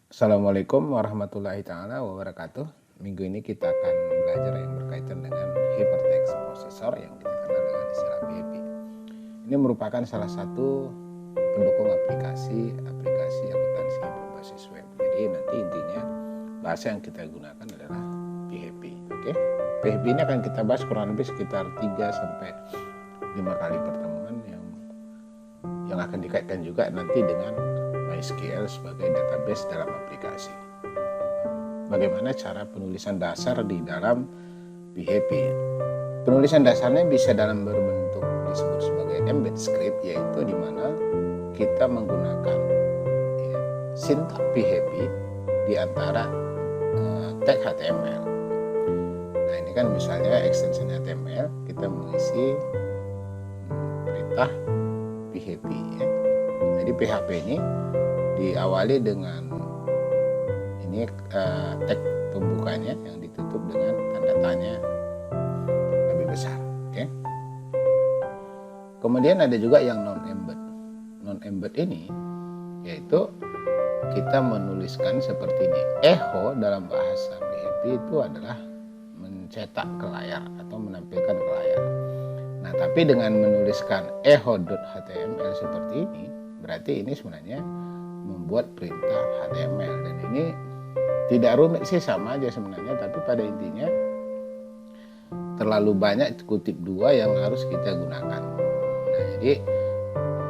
Assalamualaikum warahmatullahi taala wabarakatuh. Minggu ini kita akan belajar yang berkaitan dengan hypertext processor yang kita kenal dengan istilah PHP. Ini merupakan salah satu pendukung aplikasi akuntansi berbasis web. Jadi nanti intinya bahasa yang kita gunakan adalah PHP. Oke. PHP ini akan kita bahas kurang lebih sekitar 3 sampai 5 kali pertemuan yang akan dikaitkan juga nanti dengan MySQL sebagai database dalam aplikasi. Bagaimana cara penulisan dasar di dalam PHP? Penulisan dasarnya bisa dalam berbentuk disebut sebagai embed script, yaitu di mana kita menggunakan sintaks PHP di antara tag HTML. Nah, ini kan misalnya extension HTML, kita mengisi perintah PHP ya. Jadi PHP ini diawali dengan ini tag pembukanya yang ditutup dengan tanda tanya lebih besar. Oke. Kemudian ada juga yang non-embed. Non-embed ini yaitu kita menuliskan seperti ini. Echo dalam bahasa PHP itu adalah mencetak ke layar atau menampilkan ke layar. Nah, tapi dengan menuliskan echo.html seperti ini, berarti ini sebenarnya membuat perintah HTML, dan ini tidak rumit sih, sama aja sebenarnya, tapi pada intinya terlalu banyak kutip dua yang harus kita gunakan. Nah, jadi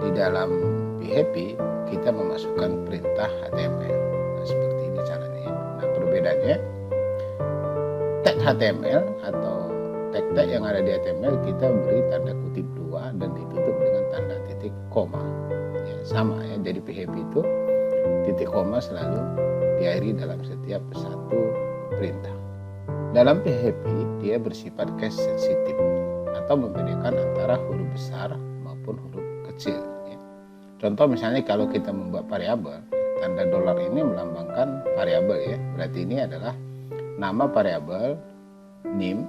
di dalam PHP kita memasukkan perintah HTML. Nah, seperti ini caranya. Nah, perbedaannya tag HTML atau tag-tag yang ada di HTML kita beri tanda kutip dua dan ditutup dengan tanda titik koma. Ya, sama ya, jadi PHP itu titik koma selalu diakhiri dalam setiap satu perintah. Dalam PHP dia bersifat case sensitif atau membedakan antara huruf besar maupun huruf kecil ya. Contoh misalnya kalau kita membuat variabel, tanda dolar ini melambangkan variabel ya. Berarti ini adalah nama variabel name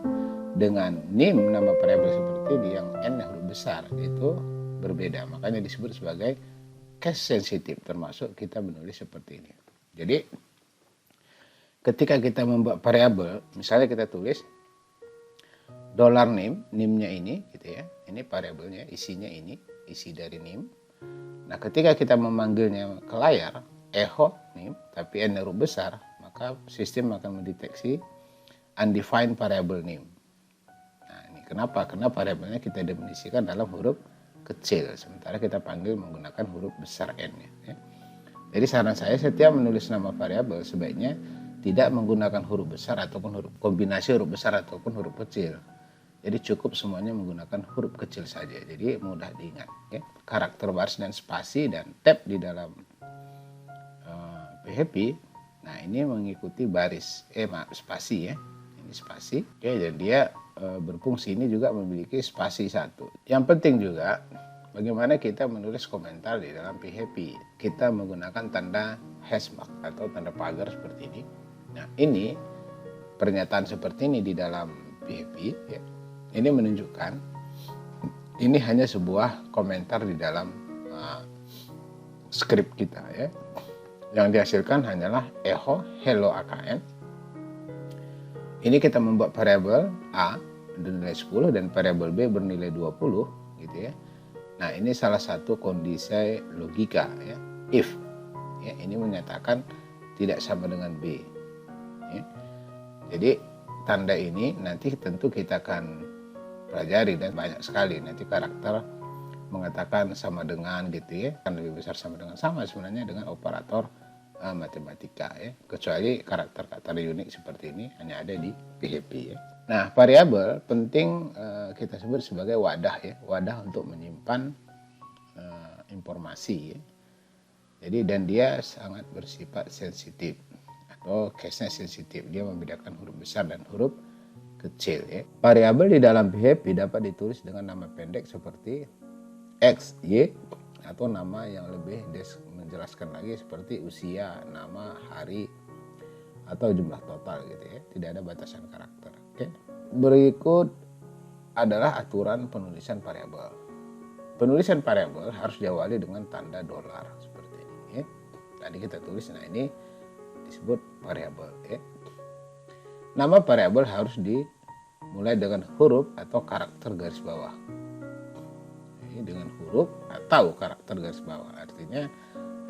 dengan name nama variabel seperti di yang n huruf besar itu berbeda. Makanya disebut sebagai case sensitif, termasuk kita menulis seperti ini. Jadi ketika kita membuat variabel, misalnya kita tulis dollar name-nya ini gitu ya. Ini variabelnya, isinya ini, isi dari name. Nah, ketika kita memanggilnya ke layar, echo name tapi n huruf besar, maka sistem akan mendeteksi undefined variable name. Nah, ini kenapa? Karena variabelnya kita definisikan dalam huruf kecil, sementara kita panggil menggunakan huruf besar n ya. Jadi saran saya setiap menulis nama variabel sebaiknya tidak menggunakan huruf besar ataupun huruf kombinasi huruf besar ataupun huruf kecil. Jadi cukup semuanya menggunakan huruf kecil saja. Jadi mudah diingat ya. Karakter baris dan spasi dan tab di dalam PHP. Nah, ini mengikuti baris spasi ya. Ini spasi. Oke, dan dia berfungsi ini juga memiliki spasi satu. Yang penting juga bagaimana kita menulis komentar di dalam PHP. Kita menggunakan tanda hashmark atau tanda pagar seperti ini. Nah, ini pernyataan seperti ini di dalam PHP ya. Ini menunjukkan ini hanya sebuah komentar di dalam script kita ya. Yang dihasilkan hanyalah echo hello AKN. Ini kita membuat variabel A bernilai 10 dan variabel B bernilai 20 gitu ya. Nah, ini salah satu kondisi logika ya. If ya, ini menyatakan tidak sama dengan B ya. Jadi tanda ini nanti tentu kita akan pelajari dan banyak sekali nanti karakter mengatakan sama dengan gitu ya, kan lebih besar sama dengan, sama sebenarnya dengan operator matematika ya, kecuali karakter-karakter unik seperti ini hanya ada di PHP ya. Nah, variabel penting kita sebut sebagai wadah ya, wadah untuk menyimpan informasi ya. Jadi dan dia sangat bersifat sensitif atau case-nya sensitif, dia membedakan huruf besar dan huruf kecil ya. Variabel di dalam PHP dapat ditulis dengan nama pendek seperti X, Y, atau nama yang lebih menjelaskan lagi seperti usia, nama, hari, atau jumlah total gitu ya. Tidak ada batasan karakter. Oke. Berikut adalah aturan penulisan variabel. Penulisan variabel harus diawali dengan tanda dolar seperti ini ya. Tadi kita tulis, nah ini disebut variabel ya. Nama variabel harus dimulai dengan huruf atau karakter garis bawah. Dengan huruf atau karakter garis bawah, artinya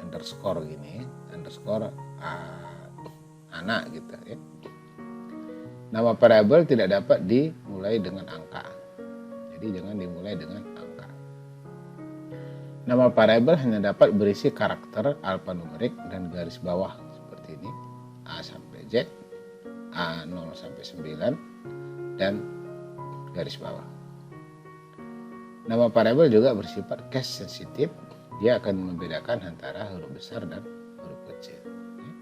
underscore gini, underscore anak gitu ya. Nama variabel tidak dapat dimulai dengan angka, jadi jangan dimulai dengan angka. Nama variabel hanya dapat berisi karakter alfanumerik dan garis bawah seperti ini, A sampai Z, A0 sampai 9, dan garis bawah. Nama variabel juga bersifat case sensitif, dia akan membedakan antara huruf besar dan huruf kecil. Ya.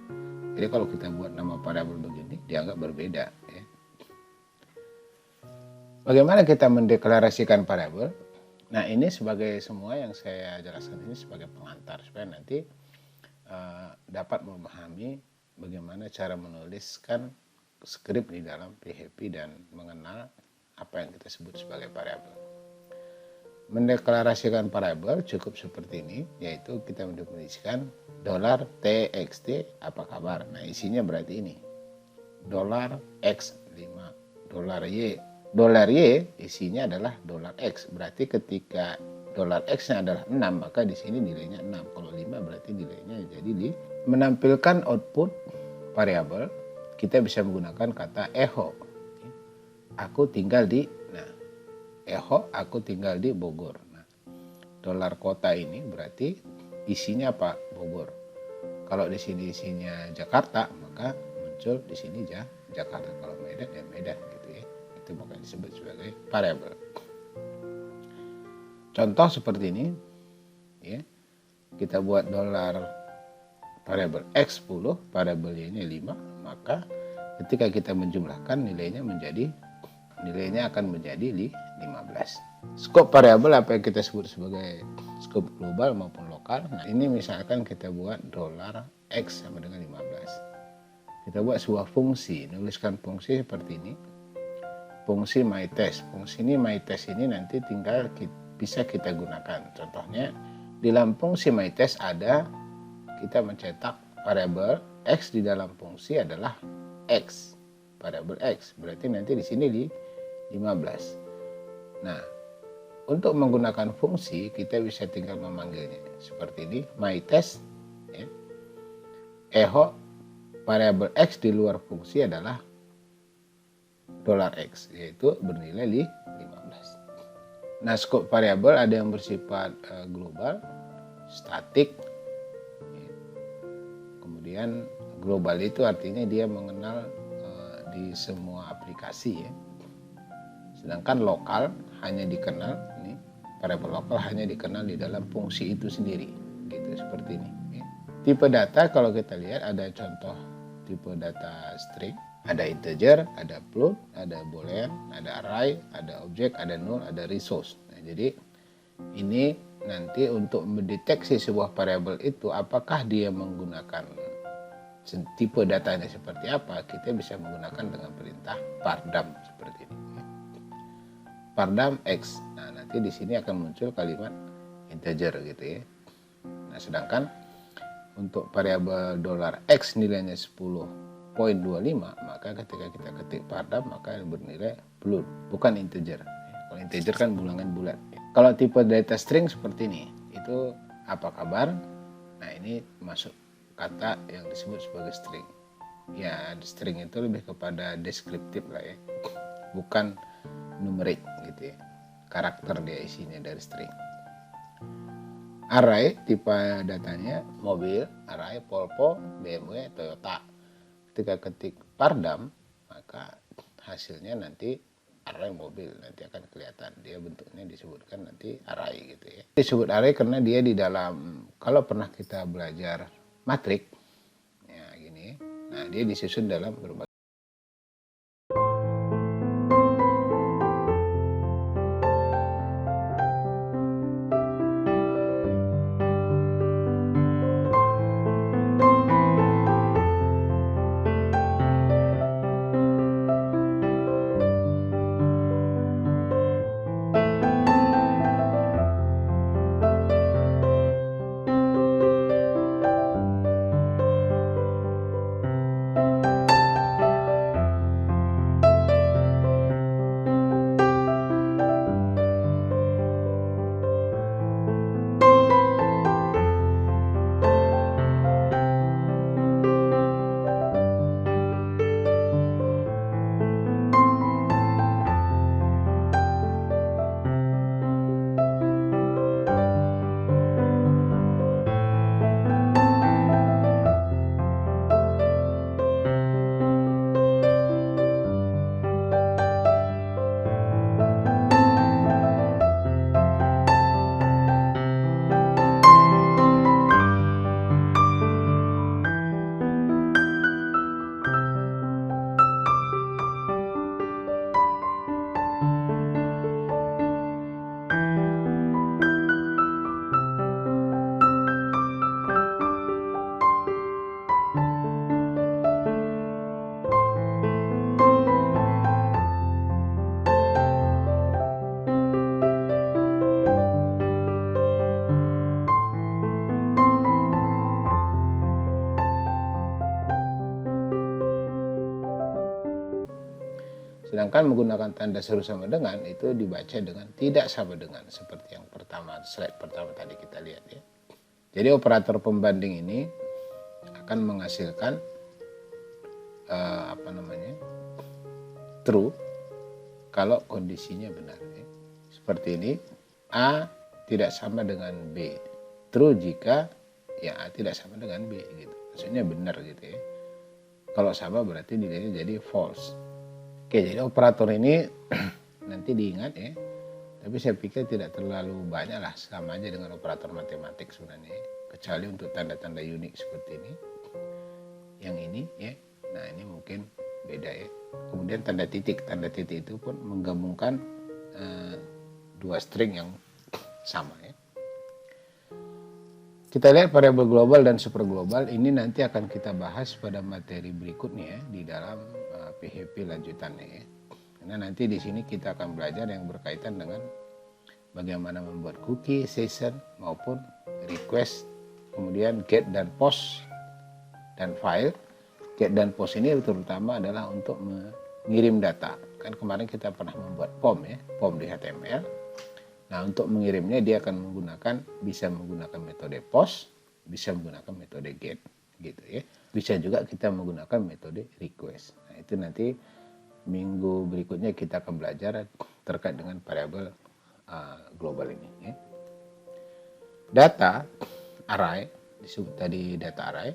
Jadi kalau kita buat nama variabel begini, dianggap berbeda. Ya. Bagaimana kita mendeklarasikan variabel? Nah, ini sebagai semua yang saya jelaskan ini sebagai pengantar supaya nanti dapat memahami bagaimana cara menuliskan skrip di dalam PHP dan mengenal apa yang kita sebut sebagai variabel. Mendeklarasikan variabel cukup seperti ini, yaitu kita mendefinisikan $txt apa kabar. Nah, isinya berarti ini. $x5, $y isinya adalah $x. Berarti ketika $x-nya adalah 6, maka di sini nilainya 6. Kalau 5 berarti nilainya jadi di menampilkan output variabel, kita bisa menggunakan kata echo. Aku tinggal di echo, aku tinggal di Bogor. Nah, dolar kota ini berarti isinya apa? Bogor. Kalau di sini isinya Jakarta, maka muncul di sini Jakarta. Kalau Medan ya Medan gitu ya. Itu bukan disebut sebagai variabel. Contoh seperti ini, ya. Kita buat dolar variabel x10, variabel y-nya 5, maka ketika kita menjumlahkan nilainya akan menjadi 15. Skop variabel apa yang kita sebut sebagai skop global maupun lokal. Nah, ini misalkan kita buat $x sama dengan 15. Kita buat sebuah fungsi, nuliskan fungsi seperti ini. Fungsi myTest. Fungsi ini myTest ini nanti tinggal bisa kita gunakan. Contohnya di dalam fungsi myTest ada kita mencetak variabel x di dalam fungsi adalah x. Variabel x. Berarti nanti di sini di 15. Nah, untuk menggunakan fungsi kita bisa tinggal memanggilnya seperti ini, myTest ya. Echo variabel x di luar fungsi adalah $x, yaitu bernilai 15. Nah, skop variabel ada yang bersifat global, statik ya. Kemudian global itu artinya dia mengenal di semua aplikasi ya. Sedangkan lokal hanya dikenal, ini variabel lokal hanya dikenal di dalam fungsi itu sendiri, gitu seperti ini. Ya. Tipe data kalau kita lihat ada contoh tipe data string, ada integer, ada float, ada boolean, ada array, ada objek, ada null, ada resource. Nah, jadi ini nanti untuk mendeteksi sebuah variabel itu apakah dia menggunakan tipe datanya seperti apa, kita bisa menggunakan dengan perintah pardam seperti ini. Pardam x. Nah, nanti di sini akan muncul kalimat integer gitu ya. Nah, sedangkan untuk variabel $x nilainya 10.25, maka ketika kita ketik pardam maka bernilai float, bukan integer. Kalau integer kan bilangan bulat. Kalau tipe data string seperti ini, itu apa kabar? Nah, ini masuk kata yang disebut sebagai string. Ya, string itu lebih kepada deskriptif lah ya. Bukan numerik gitu ya, karakter dia isinya dari string. Array tipe datanya mobil, array Volvo, BMW, Toyota. Ketika ketik pardam maka hasilnya nanti array mobil, nanti akan kelihatan dia bentuknya disebutkan nanti array gitu ya. Disebut array karena dia di dalam, kalau pernah kita belajar matrik ya gini, nah dia disusun dalam berbagai Sedangkan menggunakan tanda seru sama dengan itu dibaca dengan tidak sama dengan, seperti yang pertama, slide pertama tadi kita lihat ya. Jadi operator pembanding ini akan menghasilkan true kalau kondisinya benar ya. Seperti ini, A tidak sama dengan B. True jika ya A tidak sama dengan B gitu. Maksudnya benar gitu ya. Kalau sama berarti nilainya jadi false. Oke, jadi operator ini nanti diingat ya. Tapi saya pikir tidak terlalu banyak lah, sama aja dengan operator matematik sebenarnya. Kecuali untuk tanda-tanda unik seperti ini. Yang ini ya. Nah, ini mungkin beda ya. Kemudian tanda titik itu pun menggabungkan dua string yang sama ya. Kita lihat variabel global dan super global ini nanti akan kita bahas pada materi berikutnya ya, di dalam PHP lanjutannya ya. Karena nanti di sini kita akan belajar yang berkaitan dengan bagaimana membuat cookie, session maupun request, kemudian get dan post dan file. Get dan post ini terutama adalah untuk mengirim data. Kan kemarin kita pernah membuat form ya, form di HTML. Nah, untuk mengirimnya dia akan bisa menggunakan metode post, bisa menggunakan metode get gitu ya. Bisa juga kita menggunakan metode request. Nah, itu nanti minggu berikutnya kita akan belajar terkait dengan variabel global ini ya. Data array, disebut tadi data array.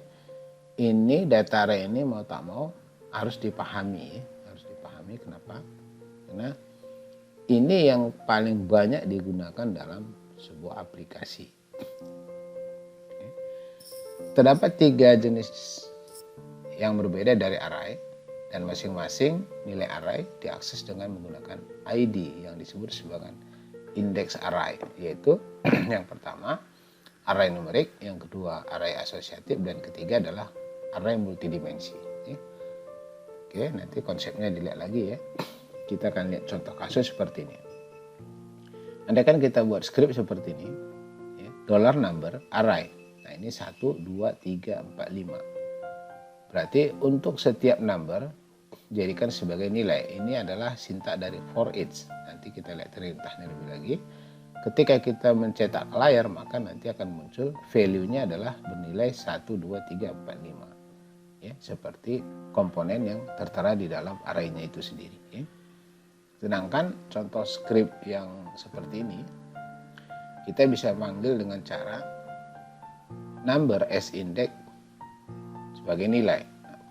Ini data array ini mau tak mau harus dipahami ya. Harus dipahami kenapa? Karena ini yang paling banyak digunakan dalam sebuah aplikasi. Terdapat 3 jenis yang berbeda dari array dan masing-masing nilai array diakses dengan menggunakan ID yang disebut sebagai index array, yaitu yang pertama array numerik, yang kedua array asosiatif, dan ketiga adalah array multidimensi. Oke, nanti konsepnya dilihat lagi ya. Kita akan lihat contoh kasus seperti ini. Andaikan kita buat script seperti ini, ya, $number array. Nah, ini 1, 2, 3, 4, 5. Berarti untuk setiap number jadikan sebagai nilai. Ini adalah sintak dari for each. Nanti kita lihat perintahnya lebih lagi. Ketika kita mencetak ke layar, maka nanti akan muncul value-nya adalah bernilai 1, 2, 3, 4, 5. Ya, seperti komponen yang tertera di dalam array-nya itu sendiri. Ya. Sedangkan contoh script yang seperti ini, kita bisa panggil dengan cara number as index sebagai nilai.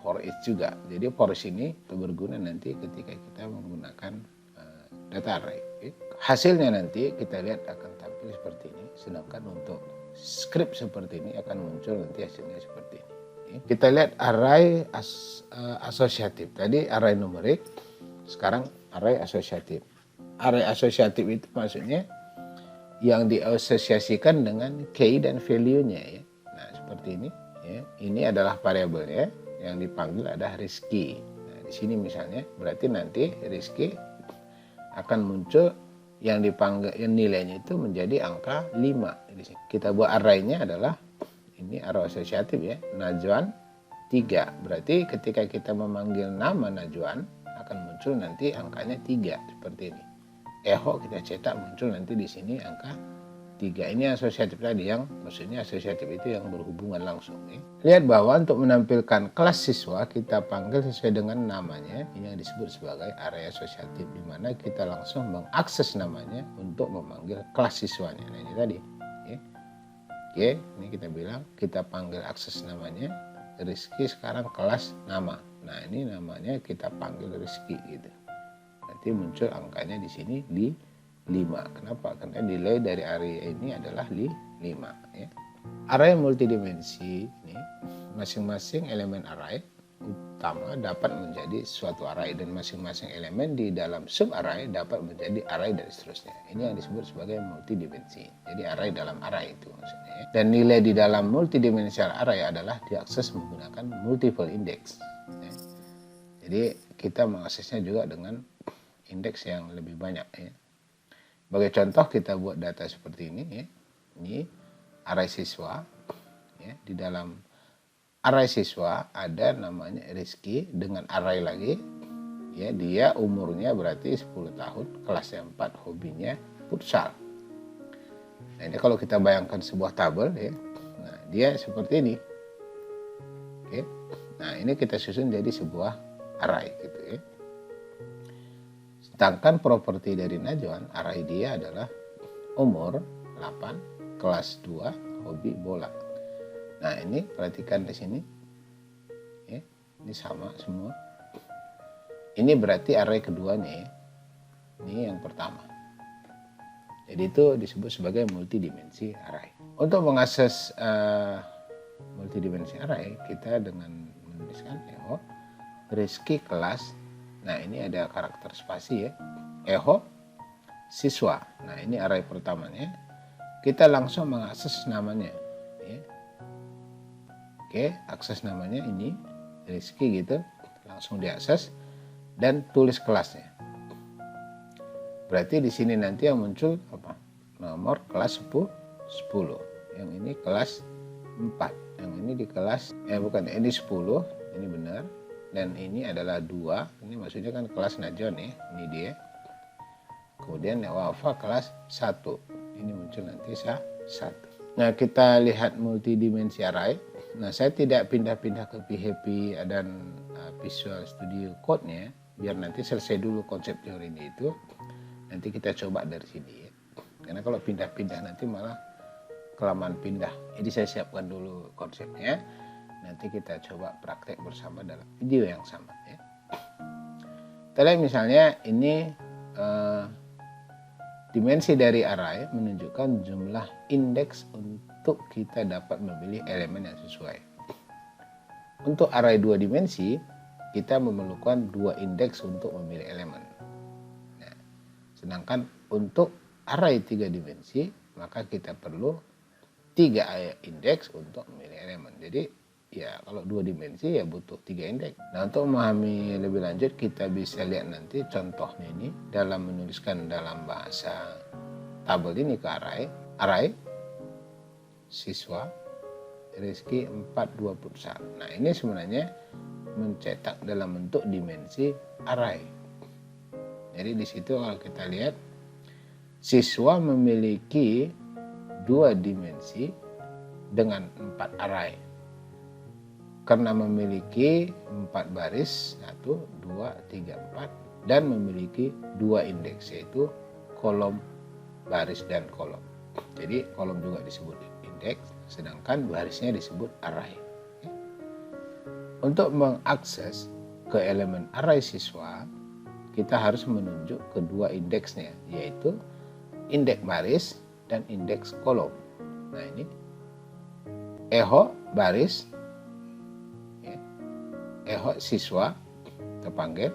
For each juga. Jadi for each ini berguna nanti ketika kita menggunakan data array. Hasilnya nanti kita lihat akan tampil seperti ini. Sedangkan untuk script seperti ini akan muncul nanti hasilnya seperti ini. Kita lihat array asosiatif. Tadi array numerik, sekarang array asosiatif. Array asosiatif itu maksudnya yang diasosiasikan dengan key dan value-nya ya. Nah, seperti ini ya. Ini adalah variabelnya yang dipanggil adalah Rizky. Nah, di sini misalnya berarti nanti Rizky akan muncul yang dipanggil yang nilainya itu menjadi angka 5 di sini. Kita buat array-nya adalah ini array asosiatif ya, Najwan 3. Berarti ketika kita memanggil nama Najwan akan muncul nanti angkanya 3 seperti ini. Eho kita cetak muncul nanti di sini angka 3. Ini asosiatif tadi, yang maksudnya asosiatif itu yang berhubungan langsung ya. Lihat bahwa untuk menampilkan kelas siswa kita panggil sesuai dengan namanya, ini yang disebut sebagai array asosiatif, di mana kita langsung mengakses namanya untuk memanggil kelas siswanya. Nah, ini tadi. Oke, ini kita bilang kita panggil akses namanya Rizky, sekarang kelas nama. Nah, ini namanya kita panggil Rizky gitu. Nanti muncul angkanya di sini di 5. Kenapa? Karena nilai dari array ini adalah 5 ya. Array multidimensi ini masing-masing elemen array utama dapat menjadi suatu array, dan masing-masing elemen di dalam sub array dapat menjadi array dan seterusnya. Ini yang disebut sebagai multidimensi. Jadi array dalam array itu maksudnya ya. Dan nilai di dalam multidimensional array adalah diakses menggunakan multiple index ya. Jadi kita mengaksesnya juga dengan indeks yang lebih banyak ya. Sebagai contoh kita buat data seperti ini ya. Ini array siswa ya. Di dalam array siswa ada namanya Rizky dengan array lagi ya dia umurnya berarti 10 tahun, kelas yang 4 hobinya futsal. Nah ini kalau kita bayangkan sebuah tabel ya, nah dia seperti ini. Oke. Nah ini kita susun jadi sebuah array gitu ya. Sedangkan properti dari Najwan, array dia adalah umur 8, kelas 2, hobi bola. Nah ini perhatikan di sini, ya, ini sama semua. Ini berarti array keduanya ya. Ini yang pertama. Jadi itu disebut sebagai multidimensi array. Untuk mengakses multidimensi array, kita dengan menuliskan echo Rizky kelas. Nah ini ada karakter spasi ya. Echo siswa. Nah ini array pertamanya. Kita langsung mengakses namanya. Ya. Oke, akses namanya ini Rizky gitu. Langsung diakses dan tulis kelasnya. Berarti di sini nanti yang muncul apa? Nomor kelas 10. Yang ini kelas 4. Yang ini di kelas bukan, ini 10, ini benar. Dan ini adalah 2. Ini maksudnya kan kelas Najwan ya. Ini dia. Kemudian Wafa kelas 1. Ini muncul nanti 1. Nah, kita lihat multidimensi array. Nah, saya tidak pindah-pindah ke PHP dan Visual Studio Code-nya, biar nanti selesai dulu konsep teorinya itu. Nanti kita coba dari sini ya. Karena kalau pindah-pindah nanti malah kelamaan pindah. Jadi saya siapkan dulu konsepnya. Nanti kita coba praktek bersama dalam video yang sama ya. Kita lihat misalnya ini dimensi dari array menunjukkan jumlah indeks untuk kita dapat memilih elemen yang sesuai. Untuk array 2 dimensi, kita memerlukan 2 indeks untuk memilih elemen. Nah, sedangkan untuk array 3 dimensi, maka kita perlu 3 indeks untuk memilih elemen. Jadi ya kalau 2 dimensi ya butuh 3 indeks. Nah untuk memahami lebih lanjut kita bisa lihat nanti contohnya ini dalam menuliskan dalam bahasa tabel ini ke array siswa Rizky 421. Nah ini sebenarnya mencetak dalam bentuk dimensi array. Jadi di situ kalau kita lihat siswa memiliki 2 dimensi dengan 4 array. Karena memiliki 4 baris, 1, 2, 3, 4, dan memiliki 2 indeks, yaitu kolom, baris, dan kolom. Jadi kolom juga disebut indeks, sedangkan barisnya disebut array. Untuk mengakses ke elemen array siswa, kita harus menunjuk kedua indeksnya, yaitu indeks baris dan indeks kolom. Nah ini echo baris, echo siswa terpanggil.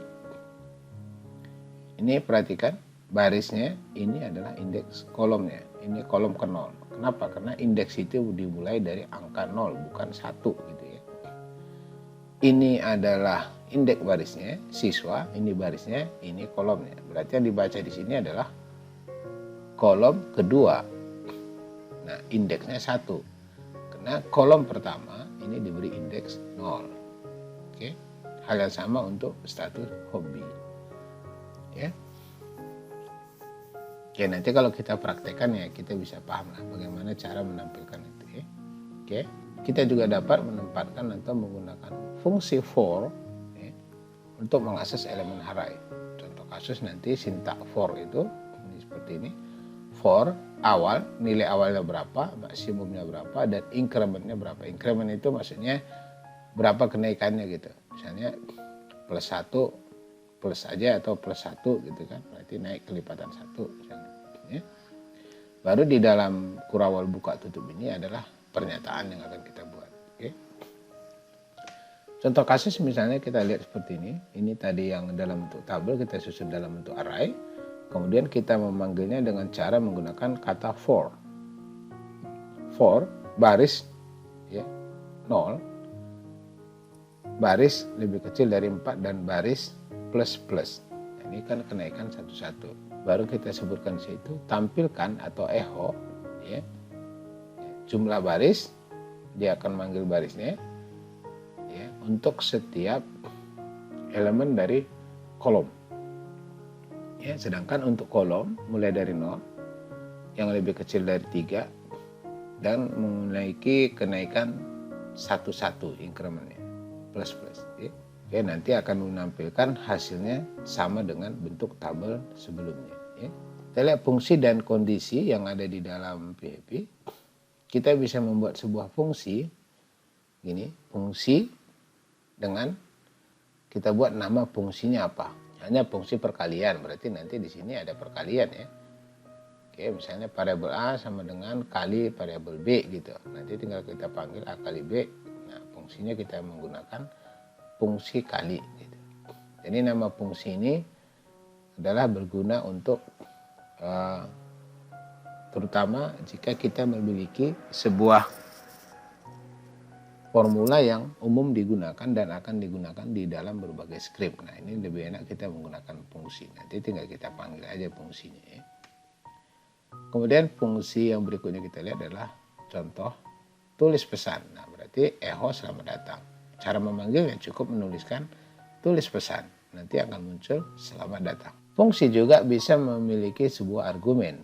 Ini perhatikan barisnya, ini adalah indeks kolomnya. Ini kolom ke 0. Kenapa? Karena indeks itu dimulai dari angka 0 bukan 1 gitu ya. Ini adalah indeks barisnya siswa, ini barisnya, ini kolomnya. Berarti yang dibaca di sini adalah kolom kedua. Nah, indeksnya 1. Karena kolom pertama ini diberi indeks 0. Oke, hal yang sama untuk status hobi. Ya. Oke, nanti kalau kita praktekkan ya kita bisa paham lah bagaimana cara menampilkan itu ya. Oke, kita juga dapat menempatkan atau menggunakan fungsi for ya, untuk mengakses elemen array. Contoh kasus nanti sintak for itu ini seperti ini. For awal, nilai awalnya berapa, maksimumnya berapa, dan incrementnya berapa. Increment itu maksudnya berapa kenaikannya gitu. Misalnya plus 1 plus aja atau plus 1 gitu kan. Berarti naik kelipatan 1 misalnya. Ya. Baru di dalam kurawal buka tutup ini adalah pernyataan yang akan kita buat. Oke. Contoh kasus misalnya kita lihat seperti ini. Ini tadi yang dalam bentuk tabel kita susun dalam bentuk array. Kemudian kita memanggilnya dengan cara menggunakan kata for. For baris ya 0. Baris lebih kecil dari 4 dan baris plus plus. Ini kan kenaikan satu-satu. Baru kita sebutkan situ tampilkan atau echo ya. Jumlah baris, dia akan manggil barisnya ya untuk setiap elemen dari kolom. Ya, sedangkan untuk kolom mulai dari 0 yang lebih kecil dari 3 dan memiliki kenaikan 1 incrementnya plus. Ya. Oke, nanti akan menampilkan hasilnya sama dengan bentuk tabel sebelumnya. Ya. Kita lihat fungsi dan kondisi yang ada di dalam PHP. Kita bisa membuat sebuah fungsi, gini, fungsi dengan kita buat nama fungsinya apa. Hanya fungsi perkalian, berarti nanti di sini ada perkalian ya. Oke, misalnya variabel A sama dengan kali variabel B gitu. Nanti tinggal kita panggil A kali B. Nah, fungsinya kita menggunakan fungsi kali gitu. Jadi nama fungsi ini adalah berguna untuk terutama jika kita memiliki sebuah formula yang umum digunakan dan akan digunakan di dalam berbagai script. Nah, ini lebih enak kita menggunakan fungsi. Nanti tinggal kita panggil aja fungsinya ya. Kemudian fungsi yang berikutnya kita lihat adalah contoh tulis pesan. Nah, berarti echo selamat datang. Cara memanggilnya cukup menuliskan tulis pesan. Nanti akan muncul selamat datang. Fungsi juga bisa memiliki sebuah argumen.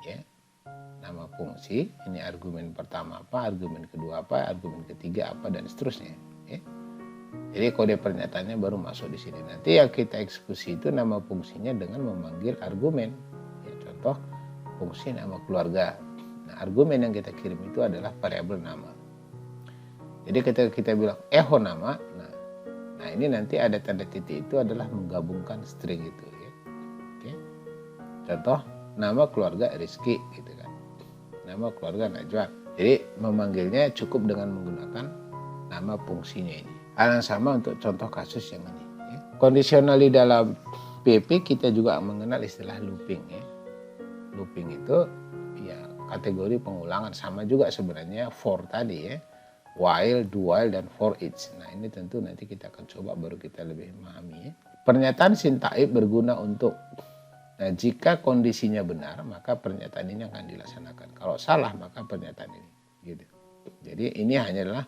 Ya. Nama fungsi, ini argumen pertama apa, argumen kedua apa, argumen ketiga apa, dan seterusnya. Ya. Jadi kode pernyataannya baru masuk di sini. Nanti yang kita eksekusi itu nama fungsinya dengan memanggil argumen. Ya, contoh fungsi nama keluarga. Nah, argumen yang kita kirim itu adalah variabel nama. Jadi ketika kita bilang echo nama, nah ini nanti ada tanda titik itu adalah menggabungkan string itu ya. Oke. Contoh nama keluarga Rizky gitu kan. Nama keluarga Najwa. Jadi memanggilnya cukup dengan menggunakan nama fungsinya ini. Hal yang sama untuk contoh kasus yang ini ya. Kondisional di dalam PHP kita juga mengenal istilah looping ya. Looping itu ya kategori pengulangan, sama juga sebenarnya for tadi ya. While, do while, dan for each. Nah, ini tentu nanti kita akan coba baru kita lebih memahami ya. Pernyataan sintaktik berguna untuk jika kondisinya benar, maka pernyataan ini akan dilaksanakan. Kalau salah, maka pernyataan ini gitu. Jadi ini hanyalah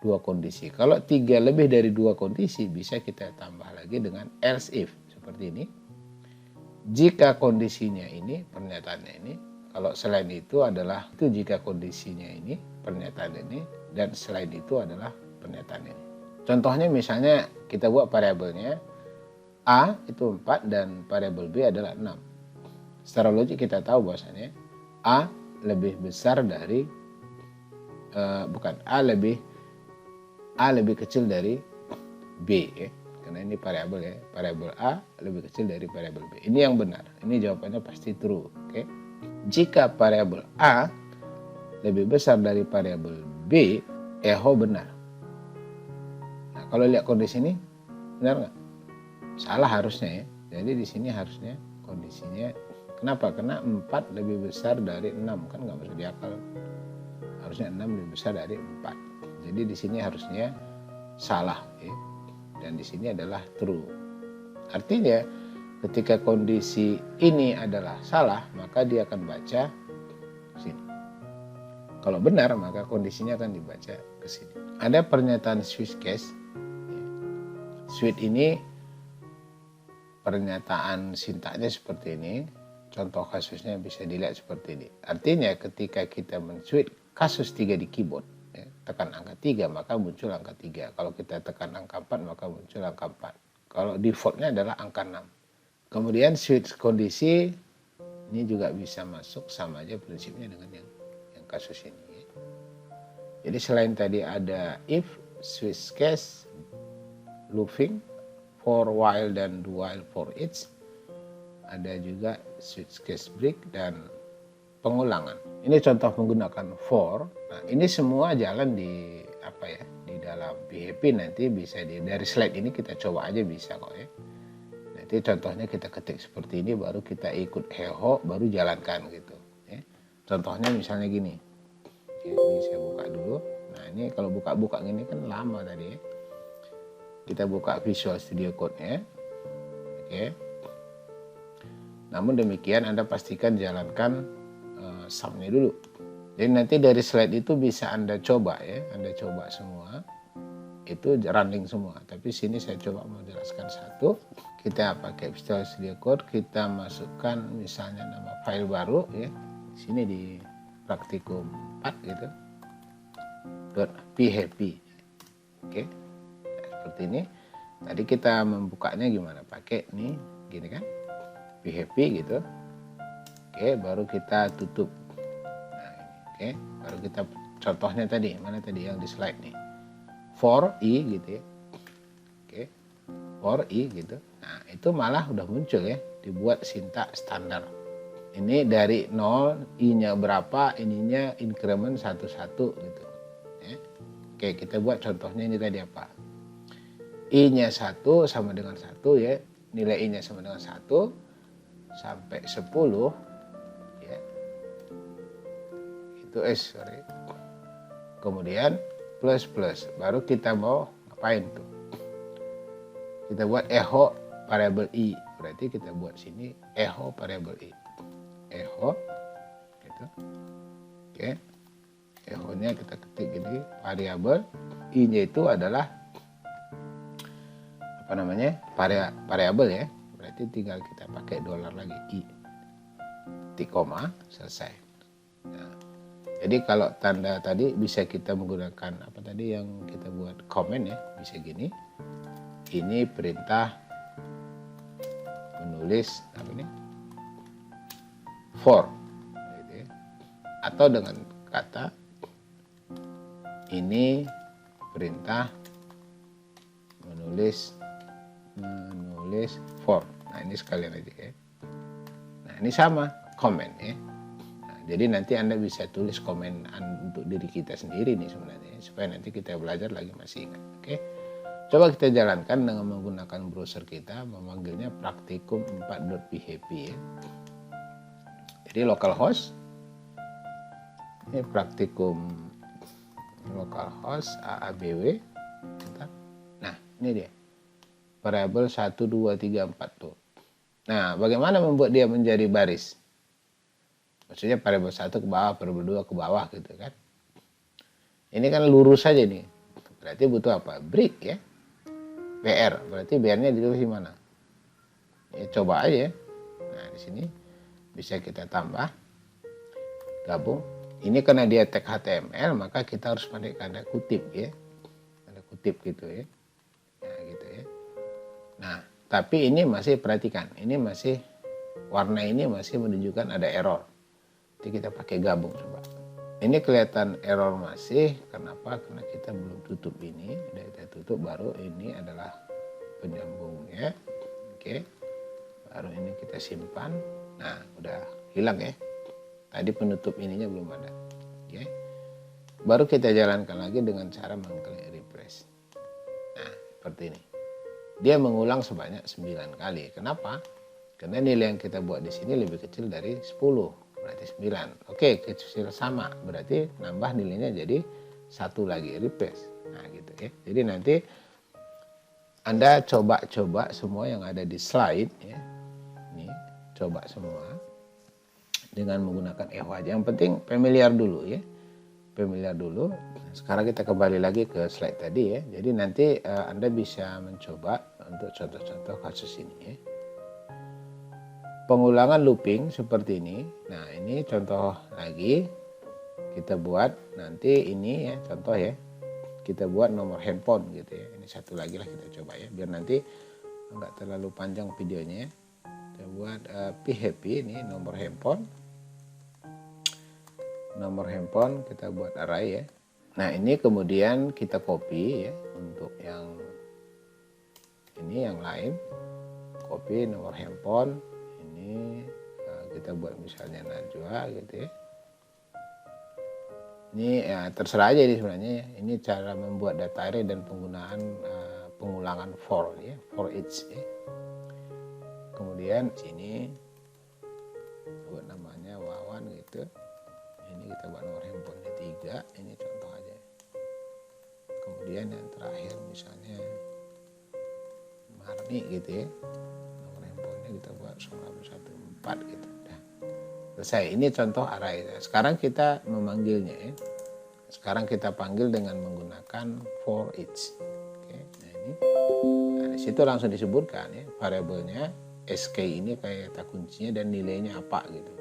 2 kondisi. Kalau 3 lebih dari 2 kondisi, bisa kita tambah lagi dengan else if seperti ini. Jika kondisinya ini, pernyataannya ini, kalau selain itu adalah itu jika kondisinya ini, pernyataan ini, dan selain itu adalah pernyataan ini. Contohnya misalnya kita buat variabelnya A itu 4 dan variabel B adalah 6. Secara logik kita tahu bahwasanya A lebih besar dari A lebih kecil dari B ya. Karena ini variabel ya. Variabel A lebih kecil dari variabel B. Ini yang benar. Ini jawabannya pasti true, oke. Jika variabel A lebih besar dari variabel B, echo benar. Nah, kalau lihat kondisi ini, benar nggak? Salah harusnya ya. Jadi di sini harusnya kondisinya, kenapa? Karena 4 lebih besar dari 6, kan nggak masuk di akal. Harusnya 6 lebih besar dari 4. Jadi di sini harusnya salah ya. Dan di sini adalah true. Artinya ketika kondisi ini adalah salah, maka dia akan baca sini. Kalau benar, maka kondisinya akan dibaca ke sini. Ada pernyataan switch case. Switch ini pernyataan sintaknya seperti ini. Contoh kasusnya bisa dilihat seperti ini. Artinya ketika kita men-switch kasus 3 di keyboard, ya, tekan angka 3 maka muncul angka 3. Kalau kita tekan angka 4 maka muncul angka 4. Kalau defaultnya adalah angka 6. Kemudian switch kondisi ini juga bisa masuk, sama aja prinsipnya dengan yang kasus ini. Jadi selain tadi ada if, switch case, looping, for while, dan do while for each, ada juga switch case break dan pengulangan. Ini contoh menggunakan for. Nah, ini semua jalan di di dalam PHP. Nanti bisa dari slide ini kita coba aja bisa kok ya. Nanti contohnya kita ketik seperti ini, baru kita ikut echo, baru jalankan gitu ya. Contohnya misalnya gini. Oke, ini saya buka dulu. Nah, ini kalau buka-buka gini kan lama tadi ya. Kita buka Visual Studio Code-nya. Oke. Namun demikian Anda pastikan jalankan sum-nya dulu. Jadi nanti dari slide itu bisa Anda coba ya. Anda coba semua. itu running semua. Tapi sini saya coba mau jelaskan satu. Kita pakai Visual Studio Code, kita masukkan misalnya nama file baru ya. Di sini di praktikum 4 gitu. .php. Oke. Nah, seperti ini. Tadi kita membukanya gimana? Pakai nih, gini kan? php gitu. Oke, baru kita tutup. Nah, ini. Oke, baru kita contohnya tadi, mana tadi yang di slide nih? For i gitu ya. Oke. For i gitu. Nah, itu malah udah muncul ya, dibuat sintak standar. Ini dari 0, i-nya berapa, ininya increment 1-1 gitu. Ya. Oke, kita buat contohnya ini tadi apa? I-nya 1 sama dengan 1 ya, nilai i-nya sama dengan 1 sampai 10 ya. Itu sorry. Kemudian plus, baru kita mau ngapain tuh? Kita buat echo variable i, berarti kita buat sini echo variable i, echo gitu. Oke, echo nya kita ketik gini, variabel i-nya itu adalah apa namanya, variabel ya, berarti tinggal kita pakai dolar lagi, i titik koma, selesai. Nah, jadi kalau tanda tadi bisa kita menggunakan apa tadi yang kita buat komen ya, bisa gini. Ini perintah menulis apa ini? For gitu ya. Atau dengan kata ini perintah menulis for. Nah, ini sekalian aja ya. Nah, ini sama komen ya. Nah, jadi nanti Anda bisa tulis komen untuk diri kita sendiri nih sebenarnya, supaya nanti kita belajar lagi masih ingat. Oke. Coba kita jalankan dengan menggunakan browser kita, memanggilnya praktikum 4.php ya. Jadi localhost, ini praktikum localhost aabw. Nah, ini dia. Variabel 1, 2, 3, 4 tuh. Nah, bagaimana membuat dia menjadi baris? Maksudnya variabel 1 ke bawah, variabel 2 ke bawah gitu kan. Ini kan lurus saja nih. Berarti butuh apa? Break ya. BR, berarti BR-nya ditulis di mana? Ya, coba aja. Nah, di sini bisa kita tambah, gabung. Ini karena dia tag HTML, maka kita harus pakai tanda kutip ya. Tanda kutip gitu ya. Nah, gitu ya. Nah, tapi ini masih, perhatikan, ini masih warna ini masih menunjukkan ada error. Jadi kita pakai gabung coba. Ini kelihatan error masih, kenapa? Karena kita belum tutup ini. Udah kita tutup, baru ini adalah penyambungnya. Oke, baru ini kita simpan. Nah, udah hilang ya. Tadi penutup ininya belum ada. Oke, baru kita jalankan lagi dengan cara mengklik refresh. Nah, seperti ini. Dia mengulang sebanyak 9 kali. Kenapa? Karena nilai yang kita buat di sini lebih kecil dari 10. Berarti 9. Oke, kecil sama. Berarti nambah nilainya jadi 1 lagi, refresh. Nah, gitu ya. Jadi nanti Anda coba-coba semua yang ada di slide ya. Ini, coba semua dengan menggunakan echo aja. Yang penting familiar dulu ya. Familiar dulu. Sekarang kita kembali lagi ke slide tadi ya. Jadi nanti Anda bisa mencoba untuk contoh-contoh kasus ini ya. Pengulangan looping seperti ini. Nah, ini contoh lagi. Kita buat nanti ini ya, contoh ya. Kita buat nomor handphone gitu ya. Ini satu lagi lah kita coba ya. Biar nanti enggak terlalu panjang videonya ya. Kita buat php ini nomor handphone. Nomor handphone kita buat array ya. Nah, ini kemudian kita copy ya untuk yang ini yang lain. Copy nomor handphone. Ini kita buat misalnya Najwa gitu ya. Ini ya terserah aja ini sebenarnya ya. Ini cara membuat data array dan penggunaan pengulangan for ya, for each ya. Kemudian sini buat namanya Wawan gitu. Ini kita buat nomor handphonenya 3, ini contoh aja. Kemudian yang terakhir misalnya Marni gitu ya. Kita buat 914 gitu. Nah, selesai. Ini contoh array. Sekarang kita memanggilnya ya. Sekarang kita panggil dengan menggunakan for each. situ langsung disebutkan ya variabelnya SK ini kayak kata kuncinya dan nilainya apa gitu.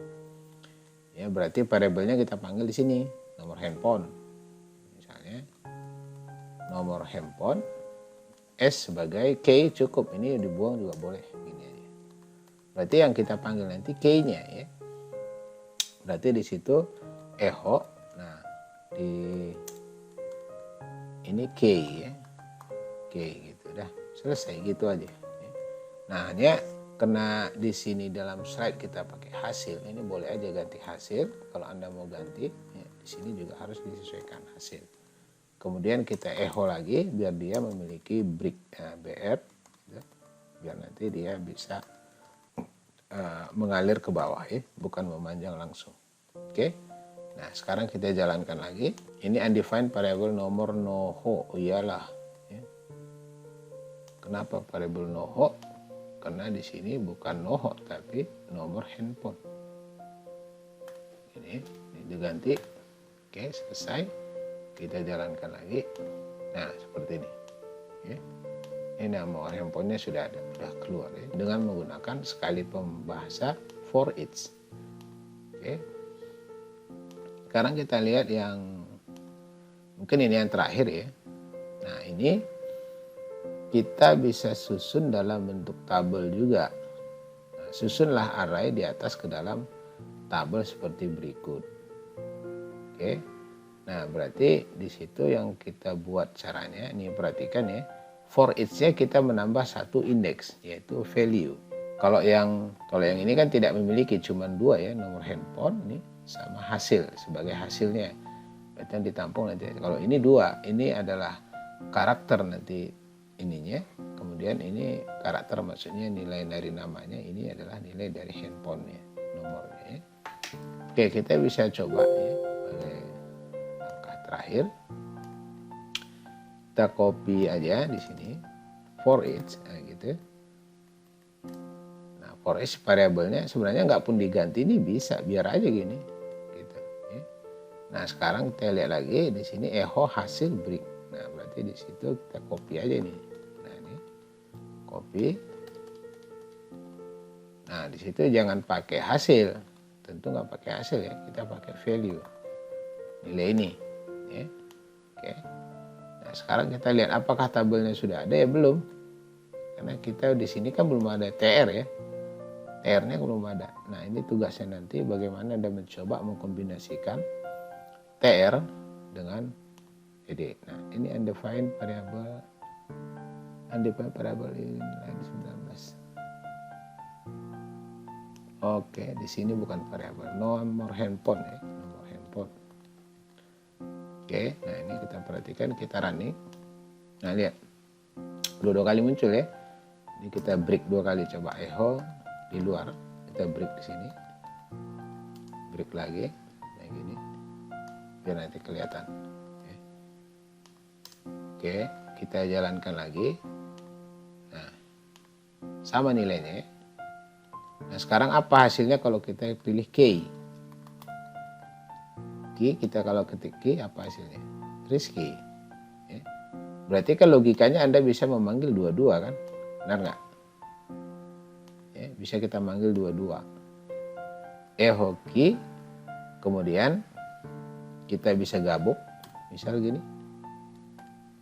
Ya, berarti variabelnya kita panggil di sini nomor handphone. Misalnya nomor handphone S sebagai K cukup, ini dibuang juga boleh gini aja. Berarti yang kita panggil nanti K-nya ya. Berarti di situ echo. Nah, di ini K ya. K gitu dah. Selesai gitu aja. Nah, hanya kena di sini dalam slide kita pakai hasil. Ini boleh aja ganti hasil. Kalau Anda mau ganti, ya, di sini juga harus disesuaikan hasil. Kemudian kita echo lagi biar dia memiliki break BR, gitu. Biar nanti dia bisa mengalir ke bawah ya, bukan memanjang langsung. Oke. Nah, sekarang kita jalankan lagi. Ini undefined variable nomor noho, iyalah. Ya. Kenapa variable noho? Karena di sini bukan noho tapi nomor handphone. Ini diganti. Oke, selesai. Kita jalankan lagi. Nah, seperti ini. Ya. Ini nomor handphonenya sudah ada, sudah keluar ya, dengan menggunakan sekali pembahasa for each. Oke. Sekarang kita lihat yang mungkin ini yang terakhir ya. Nah, ini kita bisa susun dalam bentuk tabel juga. Nah, susunlah array di atas ke dalam tabel seperti berikut. Oke. Nah, berarti di situ yang kita buat caranya, ini perhatikan ya. For each-nya kita menambah satu indeks, yaitu value. Kalau yang ini kan tidak memiliki, cuma dua ya, nomor handphone ini sama hasil sebagai hasilnya. Berarti yang ditampung nanti. Kalau ini dua, ini adalah karakter nanti ininya. Kemudian ini karakter maksudnya nilai dari namanya, ini adalah nilai dari handphonenya, nomornya ya. Oke, kita bisa coba ya sebagai langkah terakhir. Kita copy aja di sini for each gitu. Nah, for each variabelnya sebenarnya nggak pun diganti, ini bisa biar aja gini gitu ya. Nah, sekarang kita lihat lagi di sini echo hasil break. Nah, berarti di situ kita copy aja nih. Nah, ini copy. Nah, di situ jangan pakai hasil. Tentu nggak pakai hasil ya, kita pakai value. Nilai ini ya. Oke. Sekarang kita lihat apakah tabelnya sudah ada ya, belum. Karena kita di sini kan belum ada TR ya. TR-nya belum ada. Nah, ini tugasnya nanti bagaimana Anda mencoba mengkombinasikan TR dengan PD. Nah, ini undefined variable in line 19. Oke, di sini bukan variabel, nomor handphone ya, nomor handphone. Oke, nah ini kita perhatikan, kita running. Nah, lihat. Dua kali muncul ya. Ini kita break dua kali, coba echo di luar. Kita break di sini. Break lagi. Kayak gini. Biar nanti kelihatan. Oke, kita jalankan lagi. Nah, sama nilainya ya. Nah, sekarang apa hasilnya kalau kita pilih K? Kita kalau ketik K apa hasilnya? Rizky. Ya. Berarti kan logikanya Anda bisa memanggil dua-dua kan? Benar nggak? Ya, bisa kita manggil dua-dua. Ehoki, kemudian kita bisa gabung. Misal gini.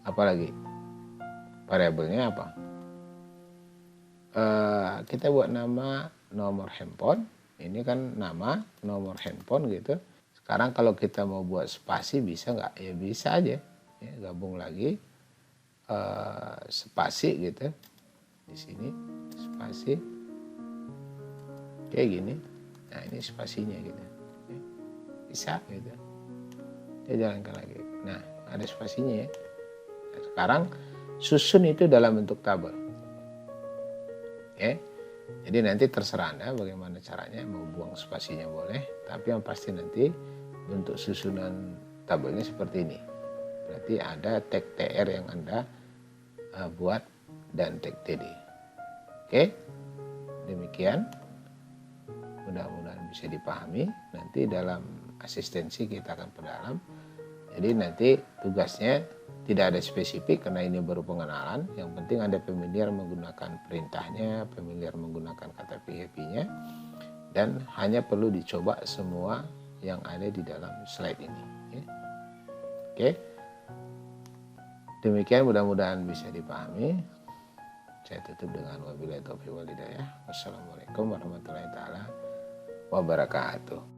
Apalagi? Variabelnya apa? Kita buat nama nomor handphone. Ini kan nama nomor handphone gitu. Sekarang kalau kita mau buat spasi bisa nggak? Ya bisa aja. Ya, gabung lagi spasi gitu. Di sini spasi kayak gini. Nah, ini spasinya gitu. Ya, bisa gitu. Kita jalankan lagi. Nah, ada spasinya ya. Nah, sekarang susun itu dalam bentuk tabel. Ya. Jadi nanti terserah Anda bagaimana caranya, mau buang spasinya boleh, tapi yang pasti nanti bentuk susunan tabelnya seperti ini. Berarti ada tag TR yang Anda buat dan tag TD. Oke, demikian. Mudah-mudahan bisa dipahami. Nanti dalam asistensi kita akan perdalam Jadi nanti tugasnya tidak ada spesifik karena ini baru pengenalan. Yang penting Anda familiar menggunakan perintahnya, familiar menggunakan kata PHP-nya, dan hanya perlu dicoba semua yang ada di dalam slide ini. Ya. Oke, demikian mudah-mudahan bisa dipahami. Saya tutup dengan wabillahi taufiq wal hidayah. Wassalamualaikum warahmatullahi taala wabarakatuh.